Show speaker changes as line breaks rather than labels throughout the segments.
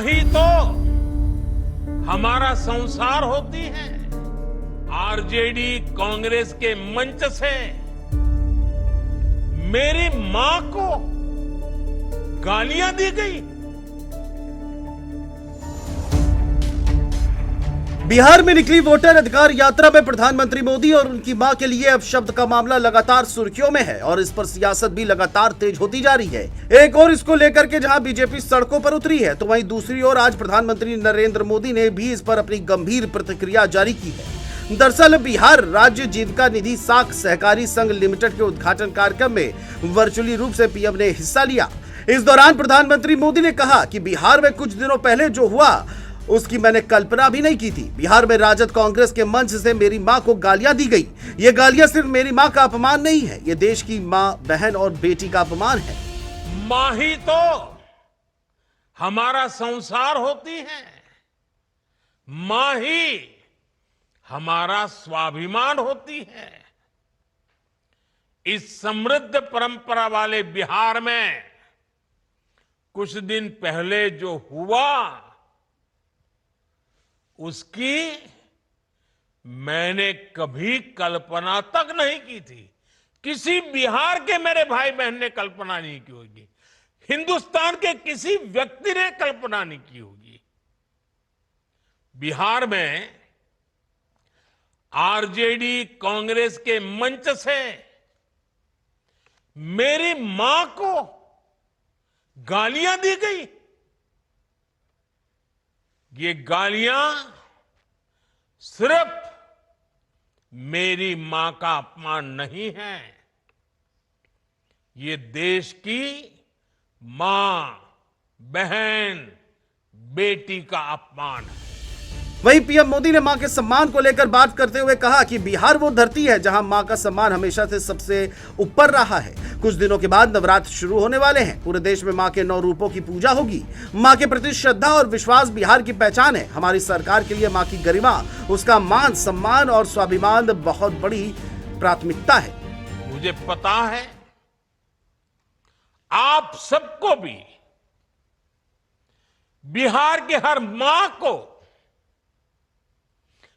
ही तो हमारा संसार होती है। आरजेडी कांग्रेस के मंच से मेरी मां को गालियां दी गई।
बिहार में निकली वोटर अधिकार यात्रा में प्रधानमंत्री मोदी और उनकी मां के लिए अब शब्द का मामला लगातार सुर्खियों में है और इस पर सियासत भी लगातार तेज होती जा रही है। एक और इसको लेकर के जहां बीजेपी सड़कों पर उतरी है, तो वहीं दूसरी ओर आज प्रधानमंत्री नरेंद्र मोदी ने भी इस पर अपनी गंभीर प्रतिक्रिया जारी की है। दरअसल बिहार राज्य जीविका निधि साख सहकारी संघ लिमिटेड के उद्घाटन कार्यक्रम में वर्चुअली रूप से पीएम ने हिस्सा लिया। इस दौरान प्रधानमंत्री मोदी ने कहा कि बिहार में कुछ दिनों पहले जो हुआ उसकी मैंने कल्पना भी नहीं की थी। बिहार में राजद कांग्रेस के मंच से मेरी मां को गालियां दी गई। ये गालियां सिर्फ मेरी मां का अपमान नहीं है, ये देश की मां, बहन और बेटी का अपमान है।
मां ही तो हमारा संसार होती है, मां ही हमारा स्वाभिमान होती है। इस समृद्ध परंपरा वाले बिहार में कुछ दिन पहले जो हुआ उसकी मैंने कभी कल्पना तक नहीं की थी। किसी बिहार के मेरे भाई बहन ने कल्पना नहीं की होगी, हिंदुस्तान के किसी व्यक्ति ने कल्पना नहीं की होगी। बिहार में आरजेडी कांग्रेस के मंच से मेरी मां को गालियां दी गई। ये गालियां सिर्फ मेरी मां का अपमान नहीं है, ये देश की मां, बहन, बेटी का अपमान है।
वहीं पीएम मोदी ने मां के सम्मान को लेकर बात करते हुए कहा कि बिहार वो धरती है जहां मां का सम्मान हमेशा से सबसे ऊपर रहा है। कुछ दिनों के बाद नवरात्र शुरू होने वाले हैं। पूरे देश में मां के 9 रूपों की पूजा होगी। मां के प्रति श्रद्धा और विश्वास बिहार की पहचान है। हमारी सरकार के लिए मां की गरिमा, उसका मान, सम्मान और स्वाभिमान बहुत बड़ी प्राथमिकता है।
मुझे पता है आप सबको भी बिहार की हर मां को,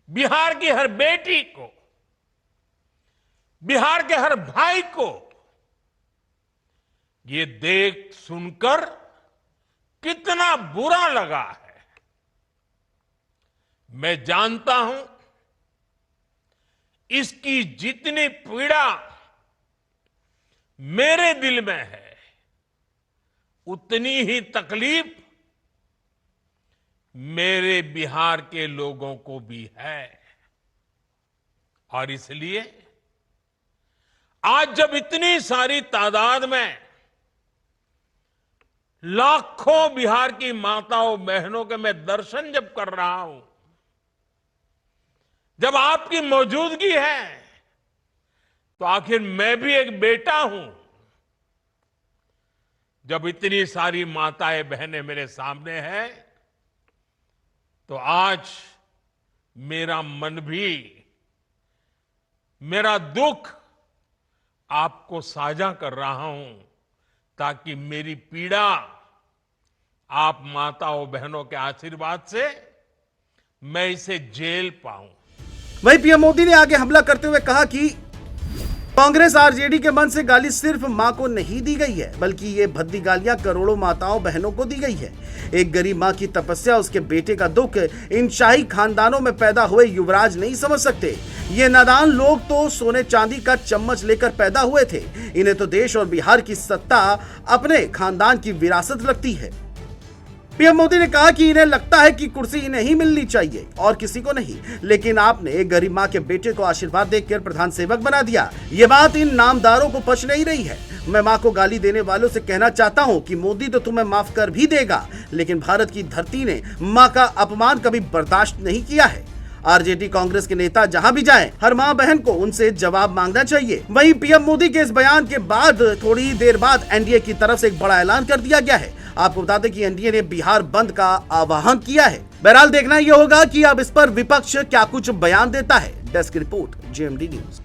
बिहार की हर बेटी को, बिहार के हर भाई को ये देख सुनकर कितना बुरा लगा है। मैं जानता हूं इसकी जितनी पीड़ा मेरे दिल में है, उतनी ही तकलीफ मेरे बिहार के लोगों को भी है। और इसलिए आज जब इतनी सारी तादाद में लाखों बिहार की माताओं बहनों के मैं दर्शन जब कर रहा हूं, जब आपकी मौजूदगी है, तो आखिर मैं भी एक बेटा हूं। जब इतनी सारी माताएं बहनें मेरे सामने हैं, तो आज मेरा मन भी, मेरा दुख आपको साझा कर रहा हूं, ताकि मेरी पीड़ा आप माताओं बहनों के आशीर्वाद से मैं इसे झेल पाऊं।
वहीं पीएम मोदी ने आगे हमला करते हुए कहा कि कांग्रेस आरजेडी के मन से गाली सिर्फ मां को नहीं दी गई है, बल्कि ये भद्दी गालियां करोड़ों माताओं बहनों को दी गई है। एक गरीब मां की तपस्या, उसके बेटे का दुख इन शाही खानदानों में पैदा हुए युवराज नहीं समझ सकते। ये नादान लोग तो सोने चांदी का चम्मच लेकर पैदा हुए थे। इन्हें तो देश और बिहार की सत्ता अपने खानदान की विरासत लगती है। पीएम मोदी ने कहा कि इन्हें लगता है कि कुर्सी इन्हें ही मिलनी चाहिए और किसी को नहीं, लेकिन आपने गरीब मां के बेटे को आशीर्वाद देकर प्रधान सेवक बना दिया। ये बात इन नामदारों को पच नहीं रही है। मैं मां को गाली देने वालों से कहना चाहता हूं कि मोदी तो तुम्हें माफ कर भी देगा, लेकिन भारत की धरती ने मां का अपमान कभी बर्दाश्त नहीं किया है। आरजेडी कांग्रेस के नेता जहां भी जाएं, हर मां बहन को उनसे जवाब मांगना चाहिए। वहीं पीएम मोदी के इस बयान के बाद थोड़ी ही देर बाद एनडीए की तरफ से एक बड़ा ऐलान कर दिया गया है। आपको बता दें कि एनडीए ने बिहार बंद का आह्वान किया है। बहरहाल देखना यह होगा कि अब इस पर विपक्ष क्या कुछ बयान देता है। Desk report, JMD news.